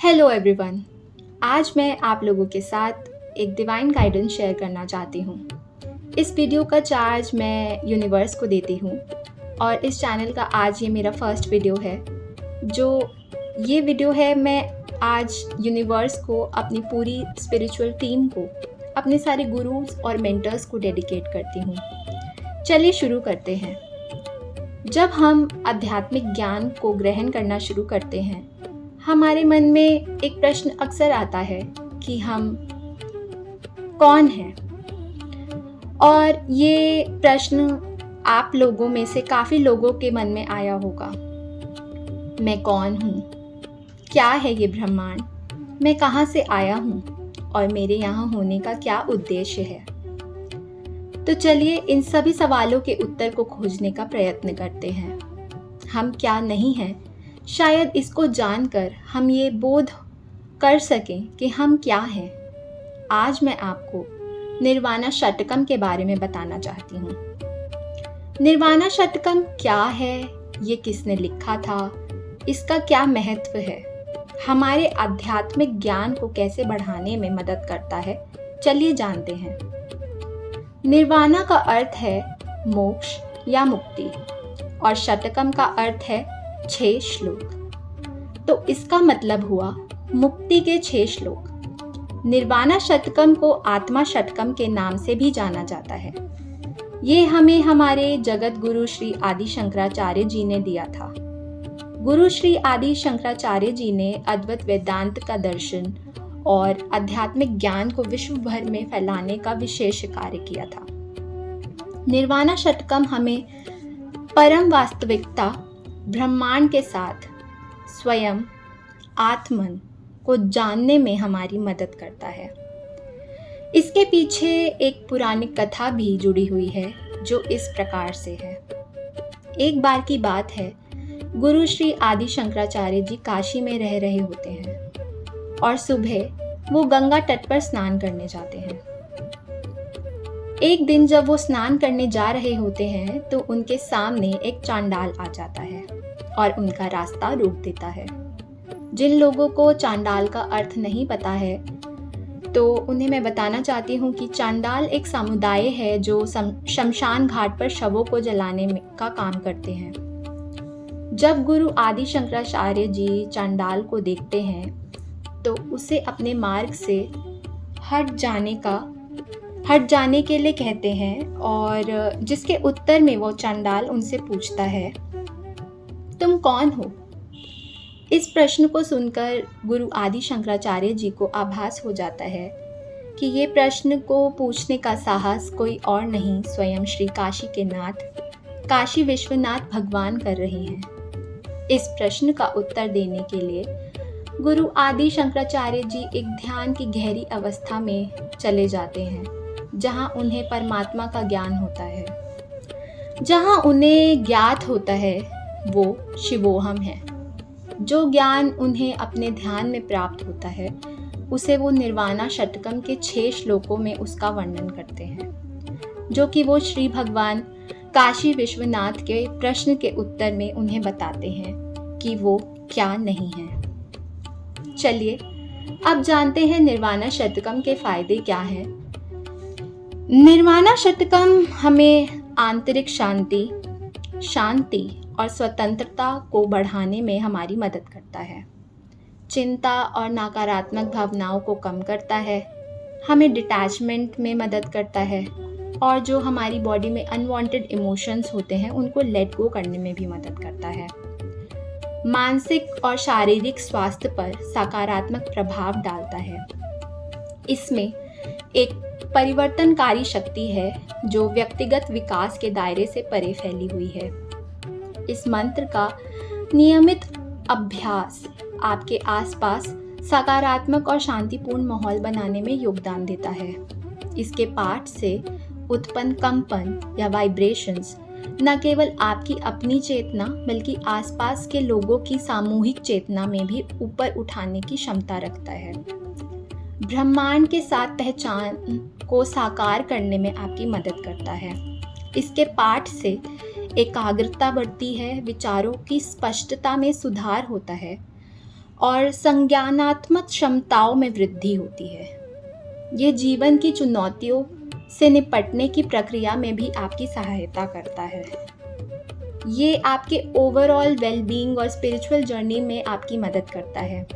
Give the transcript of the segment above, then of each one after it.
Hello everyone. आज मैं आप लोगों के साथ एक डिवाइन गाइडेंस शेयर करना चाहती हूँ। इस वीडियो का चार्ज मैं यूनिवर्स को देती हूँ और इस चैनल का आज ये मेरा फर्स्ट वीडियो है। जो ये वीडियो है मैं आज यूनिवर्स को, अपनी पूरी स्पिरिचुअल टीम को, अपने सारे गुरुज और मेंटर्स को डेडिकेट करती हूँ। चलिए शुरू करते हैं। जब हम आध्यात्मिक ज्ञान को ग्रहण करना शुरू करते हैं, हमारे मन में एक प्रश्न अक्सर आता है कि हम कौन हैं। और ये प्रश्न आप लोगों में से काफ़ी लोगों के मन में आया होगा। मैं कौन हूँ? क्या है ये ब्रह्मांड? मैं कहाँ से आया हूँ और मेरे यहाँ होने का क्या उद्देश्य है? तो चलिए इन सभी सवालों के उत्तर को खोजने का प्रयत्न करते हैं। हम क्या नहीं हैं, शायद इसको जानकर हम ये बोध कर सकें कि हम क्या हैं। आज मैं आपको निर्वाणा षटकम के बारे में बताना चाहती हूँ। निर्वाणा षटकम क्या है, ये किसने लिखा था, इसका क्या महत्व है, हमारे आध्यात्मिक ज्ञान को कैसे बढ़ाने में मदद करता है, चलिए जानते हैं। निर्वाणा का अर्थ है मोक्ष या मुक्ति और षटकम का अर्थ है 6 श्लोक। तो इसका मतलब हुआ मुक्ति के 6 श्लोक। निर्वाणा षटकम को आत्मा षटकम के नाम से भी जाना जाता है। ये हमें हमारे जगत गुरु श्री आदि शंकराचार्य जी ने दिया था। गुरु श्री आदि शंकराचार्य जी ने अद्वैत वेदांत का दर्शन और आध्यात्मिक ज्ञान को विश्व भर में फैलाने का विशेष कार्य किया था। निर्वाणा षटकम हमें परम वास्तविकता ब्रह्मांड के साथ स्वयं आत्मन को जानने में हमारी मदद करता है। इसके पीछे एक पुरानी कथा भी जुड़ी हुई है जो इस प्रकार से है। एक बार की बात है, गुरु श्री आदि शंकराचार्य जी काशी में रह रहे होते हैं और सुबह वो गंगा तट पर स्नान करने जाते हैं। एक दिन जब वो स्नान करने जा रहे होते हैं तो उनके सामने एक चांडाल आ जाता है और उनका रास्ता रोक देता है। जिन लोगों को चांडाल का अर्थ नहीं पता है तो उन्हें मैं बताना चाहती हूँ कि चांडाल एक समुदाय है जो शमशान घाट पर शवों को जलाने का काम करते हैं। जब गुरु आदि शंकराचार्य जी चांडाल को देखते हैं तो उसे अपने मार्ग से हट जाने के लिए कहते हैं और जिसके उत्तर में वो चांडाल उनसे पूछता है, तुम कौन हो? इस प्रश्न को सुनकर गुरु आदि शंकराचार्य जी को आभास हो जाता है कि ये प्रश्न को पूछने का साहस कोई और नहीं, स्वयं श्री काशी के नाथ काशी विश्वनाथ भगवान कर रहे हैं। इस प्रश्न का उत्तर देने के लिए गुरु आदि शंकराचार्य जी एक ध्यान की गहरी अवस्था में चले जाते हैं, जहां उन्हें परमात्मा का ज्ञान होता है। जहां उन्हें ज्ञात होता है वो शिवोहम है। जो ज्ञान उन्हें अपने ध्यान में प्राप्त होता है उसे वो निर्वाणा षटकम के 6 श्लोकों में उसका वर्णन करते हैं, जो कि वो श्री भगवान काशी विश्वनाथ के प्रश्न के उत्तर में उन्हें बताते हैं कि वो क्या नहीं है। चलिए अब जानते हैं निर्वाणा षटकम के फायदे क्या हैं। निर्वाणा षटकम हमें आंतरिक शांति और स्वतंत्रता को बढ़ाने में हमारी मदद करता है। चिंता और नकारात्मक भावनाओं को कम करता है, हमें डिटैचमेंट में मदद करता है और जो हमारी बॉडी में अनवांटेड इमोशंस होते हैं उनको लेट गो करने में भी मदद करता है। मानसिक और शारीरिक स्वास्थ्य पर सकारात्मक प्रभाव डालता है। इसमें एक परिवर्तनकारी शक्ति है जो व्यक्तिगत विकास के दायरे से परे फैली हुई है। इस मंत्र का नियमित अभ्यास आपके आसपास सकारात्मक और शांतिपूर्ण माहौल बनाने में योगदान देता है। इसके पाठ से उत्पन्न कंपन या वाइब्रेशंस न केवल आपकी अपनी चेतना बल्कि आसपास के लोगों की सामूहिक चेतना में भी ऊपर उठाने की क्षमता रखता है। ब्रह्मांड के साथ पहचान को साकार करने में आपकी मदद करता है। इसके पाठ से एकाग्रता बढ़ती है, विचारों की स्पष्टता में सुधार होता है और संज्ञानात्मक क्षमताओं में वृद्धि होती है। ये जीवन की चुनौतियों से निपटने की प्रक्रिया में भी आपकी सहायता करता है। ये आपके ओवरऑल वेलबींग और स्पिरिचुअल जर्नी में आपकी मदद करता है।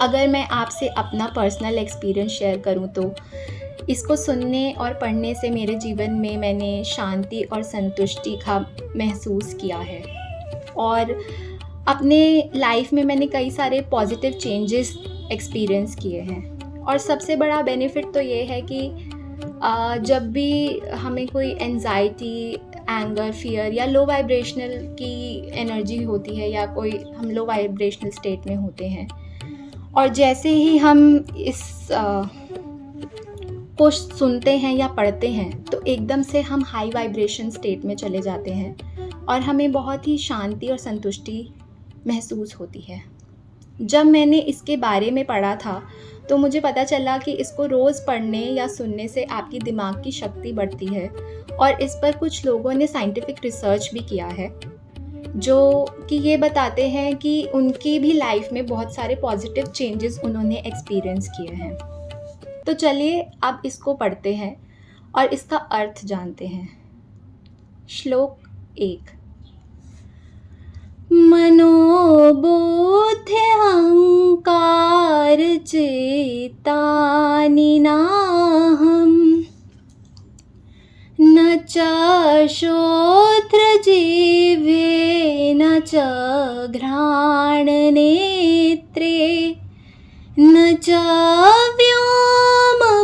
अगर मैं आपसे अपना पर्सनल एक्सपीरियंस शेयर करूं तो इसको सुनने और पढ़ने से मेरे जीवन में मैंने शांति और संतुष्टि का महसूस किया है, और अपने लाइफ में मैंने कई सारे पॉजिटिव चेंजेस एक्सपीरियंस किए हैं। और सबसे बड़ा बेनिफिट तो ये है कि जब भी हमें कोई एंजाइटी, एंगर, फियर या लो वाइब्रेशनल की एनर्जी होती है, या कोई हम लो वाइब्रेशनल स्टेट में होते हैं, और जैसे ही हम इस को सुनते हैं या पढ़ते हैं तो एकदम से हम हाई वाइब्रेशन स्टेट में चले जाते हैं और हमें बहुत ही शांति और संतुष्टि महसूस होती है। जब मैंने इसके बारे में पढ़ा था तो मुझे पता चला कि इसको रोज़ पढ़ने या सुनने से आपकी दिमाग की शक्ति बढ़ती है, और इस पर कुछ लोगों ने साइंटिफिक रिसर्च भी किया है जो कि ये बताते हैं कि उनकी भी लाइफ में बहुत सारे पॉजिटिव चेंजेस उन्होंने एक्सपीरियंस किए हैं। तो चलिए अब इसको पढ़ते हैं और इसका अर्थ जानते हैं। श्लोक 1। मनोबुद्ध्यहंकार चेतानि नाहम् न च श्रोत्रजिह्वे न च घ्राणनेत्रे न च व्योमभूमिर्न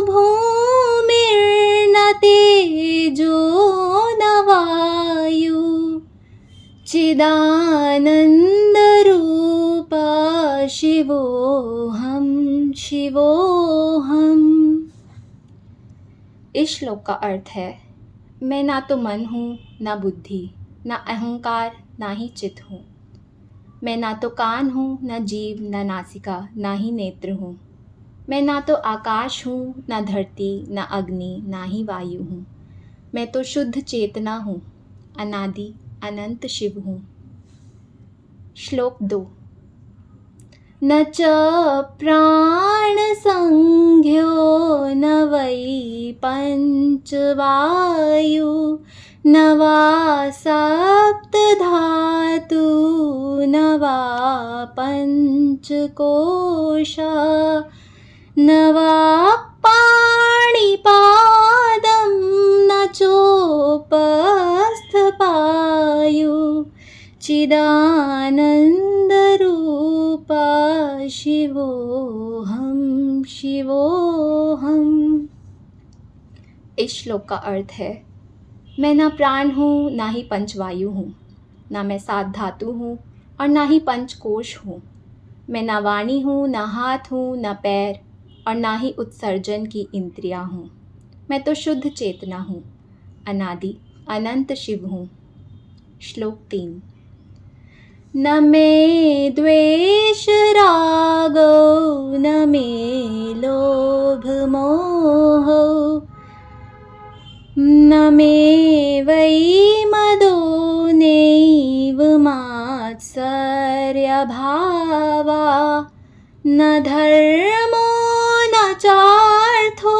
तेजो न वायु चिदानन्दरूपा शिवोऽहं शिवोऽहम्। इस श्लोक का अर्थ है, मैं ना तो मन हूँ, ना बुद्धि, ना अहंकार, ना ही चित्त हूँ। मैं ना तो कान हूँ, ना जीभ, ना नासिका, ना ही नेत्र हूँ। मैं ना तो आकाश हूँ, ना धरती, ना अग्नि, ना ही वायु हूँ। मैं तो शुद्ध चेतना हूँ, अनादि अनंत शिव हूँ। श्लोक 2। न च प्राणसंज्ञो न वै पंचवायु न वा सप्तधातु न वा पंचकोशा न वा पाणिपादं न चोपस्थपायु चिदानन्दरूपा शिवोऽहं शिवोऽहम्। इस श्लोक का अर्थ है, मैं ना प्राण हूँ, ना ही पंचवायु हूँ, ना मैं सात धातु हूँ और ना ही पंचकोश हूँ। मैं ना वाणी हूँ, ना हाथ हूँ, ना पैर और ना ही उत्सर्जन की इंद्रियाँ हूँ। मैं तो शुद्ध चेतना हूँ, अनादि अनंत शिव हूँ। श्लोक 3। न मे द्वेष रागो न मे लोभ मोहो न मे वै मदो नैव मात्सर्यभावा न धर्मो न चार्थो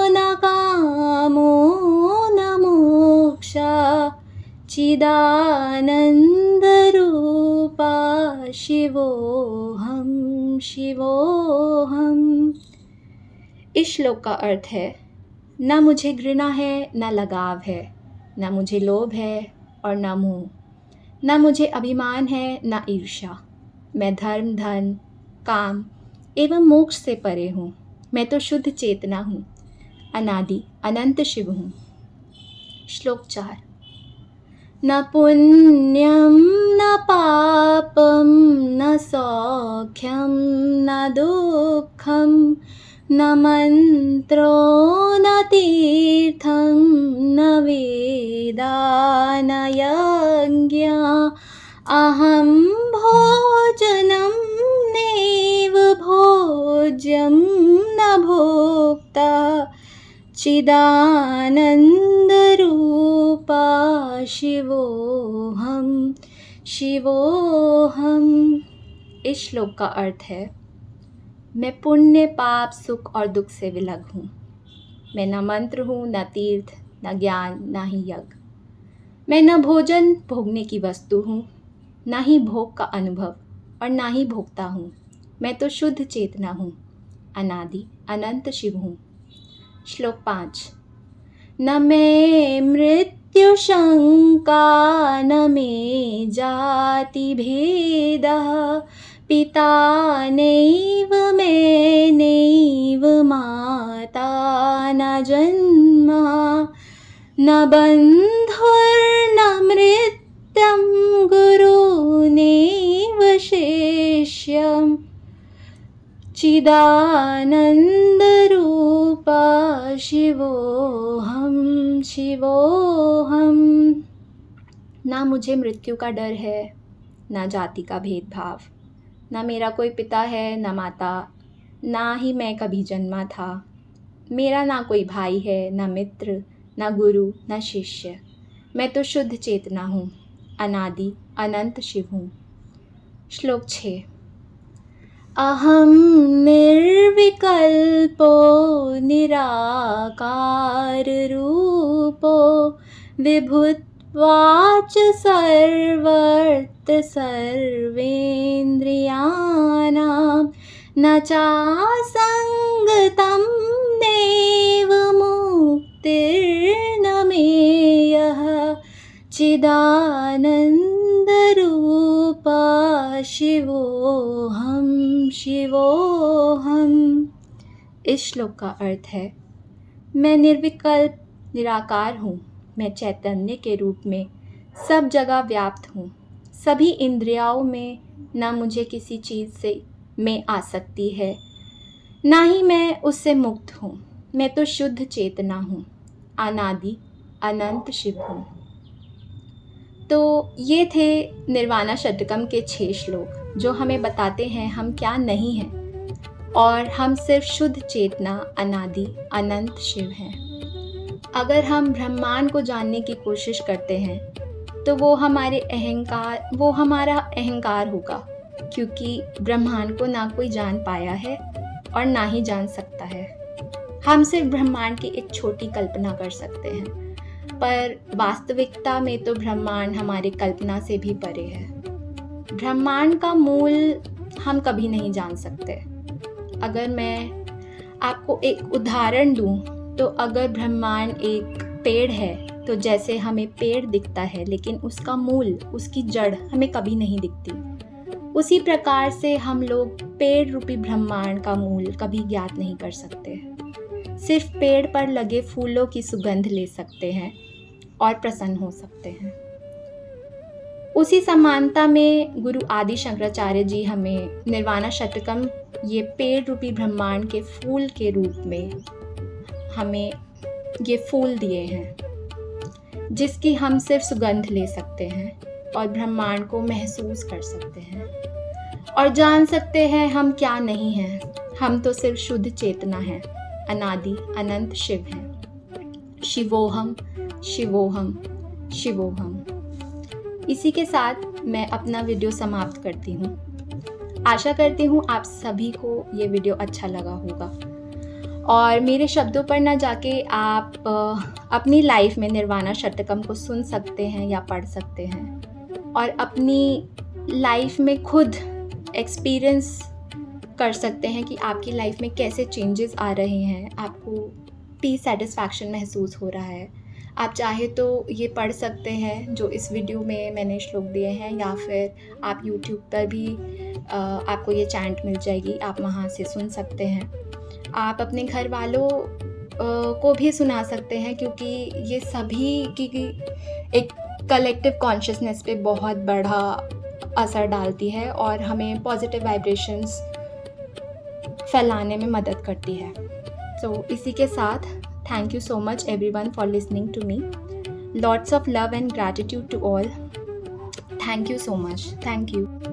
न कामो न मोक्षा चिदानन्दरूपा शिवोऽहं शिवोऽहम्। इस श्लोक का अर्थ है, न मुझे घृणा है, न लगाव है, न मुझे लोभ है और न मोह, न मुझे अभिमान है, न ईर्ष्या। मैं धर्म, धन, काम एवं मोक्ष से परे हूँ। मैं तो शुद्ध चेतना हूँ, अनादि अनंत शिव हूँ। श्लोक 4। न पुण्यं न पापं न सौख्यं न दुःखं न मंत्रो न तीर्थं न वेदा न यज्ञा अहं भोजनं नैव भोज्यं न भोक्ता चिदानन्दरूपा शिवोऽहं शिवोऽहम्। इस श्लोक का अर्थ है, मैं पुण्य पाप सुख और दुख से विलग हूँ। मैं न मंत्र हूँ, न तीर्थ, न ज्ञान, न ही यज्ञ। मैं न भोजन भोगने की वस्तु हूँ, न ही भोग का अनुभव और न ही भोगता हूँ। मैं तो शुद्ध चेतना हूँ, अनादि अनंत शिव हूँ। श्लोक 5। न मे मृत्यु शंका न मे जाति भेदः, पिता नैव मे नैव माता न जन्म, न बन्धुर्न मृत्यं गुरुर्नैव शिष्यम्, चिदानन्दरूपा शिवोऽहं शिवोऽहं। ना मुझे मृत्यु का डर है, ना जाति का भेदभाव, ना मेरा कोई पिता है, ना माता, ना ही मैं कभी जन्मा था। मेरा ना कोई भाई है, ना मित्र, ना गुरु, ना शिष्य। मैं तो शुद्ध चेतना हूँ, अनादि अनंत शिव हूँ। श्लोक 6। अहं निर्विकल्पो निराकार रूपो, विभुत्वाच सर्वत्र सर्वेन्द्रियाणां, न चासंगतं नैव मुक्तिर्न मेयः, चिदानन्दरूपा शिवोऽहं शिवोऽहं। इस श्लोक का अर्थ है, मैं निर्विकल्प निराकार हूँ। मैं चैतन्य के रूप में सब जगह व्याप्त हूँ। सभी इंद्रियों में न मुझे किसी चीज़ से में आसक्ति है, ना ही मैं उससे मुक्त हूँ। मैं तो शुद्ध चेतना हूँ, अनादि अनंत शिव हूँ। तो ये थे निर्वाणा षटकम के 6 श्लोक, जो हमें बताते हैं हम क्या नहीं हैं और हम सिर्फ शुद्ध चेतना अनादि अनंत शिव हैं। अगर हम ब्रह्मांड को जानने की कोशिश करते हैं तो वो हमारा अहंकार होगा, क्योंकि ब्रह्मांड को ना कोई जान पाया है और ना ही जान सकता है। हम सिर्फ ब्रह्मांड की एक छोटी कल्पना कर सकते हैं, पर वास्तविकता में तो ब्रह्मांड हमारी कल्पना से भी परे है। ब्रह्मांड का मूल हम कभी नहीं जान सकते। अगर मैं आपको एक उदाहरण दूं, तो अगर ब्रह्मांड एक पेड़ है तो जैसे हमें पेड़ दिखता है, लेकिन उसका मूल, उसकी जड़ हमें कभी नहीं दिखती, उसी प्रकार से हम लोग पेड़ रूपी ब्रह्मांड का मूल कभी ज्ञात नहीं कर सकते। सिर्फ पेड़ पर लगे फूलों की सुगंध ले सकते हैं और प्रसन्न हो सकते हैं। उसी समानता में गुरु आदि शंकराचार्य जी हमें निर्वाणा षटकम, ये पेड़ रूपी ब्रह्मांड के फूल के रूप में हमें ये फूल दिए हैं, जिसकी हम सिर्फ सुगंध ले सकते हैं और ब्रह्मांड को महसूस कर सकते हैं और जान सकते हैं हम क्या नहीं हैं। हम तो सिर्फ शुद्ध चेतना हैं, अनादि अनंत शिव हैं। शिवोहम शिवोहम शिवोहम। इसी के साथ मैं अपना वीडियो समाप्त करती हूँ। आशा करती हूँ आप सभी को ये वीडियो अच्छा लगा होगा और मेरे शब्दों पर ना जाके आप अपनी लाइफ में निर्वाणा षटकम को सुन सकते हैं या पढ़ सकते हैं और अपनी लाइफ में खुद एक्सपीरियंस कर सकते हैं कि आपकी लाइफ में कैसे चेंजेस आ रहे हैं, आपको पीस सेटिस्फैक्शन महसूस हो रहा है। आप चाहे तो ये पढ़ सकते हैं जो इस वीडियो में मैंने श्लोक दिए हैं, या फिर आप YouTube पर भी आपको ये चैंट मिल जाएगी, आप वहाँ से सुन सकते हैं। आप अपने घर वालों को भी सुना सकते हैं, क्योंकि ये सभी की एक कलेक्टिव कॉन्शियसनेस पे बहुत बड़ा असर डालती है और हमें पॉजिटिव वाइब्रेशंस फैलाने में मदद करती है। तो इसी के साथ thank you so much everyone for listening to me. Lots of love and gratitude to all. Thank you so much. Thank you.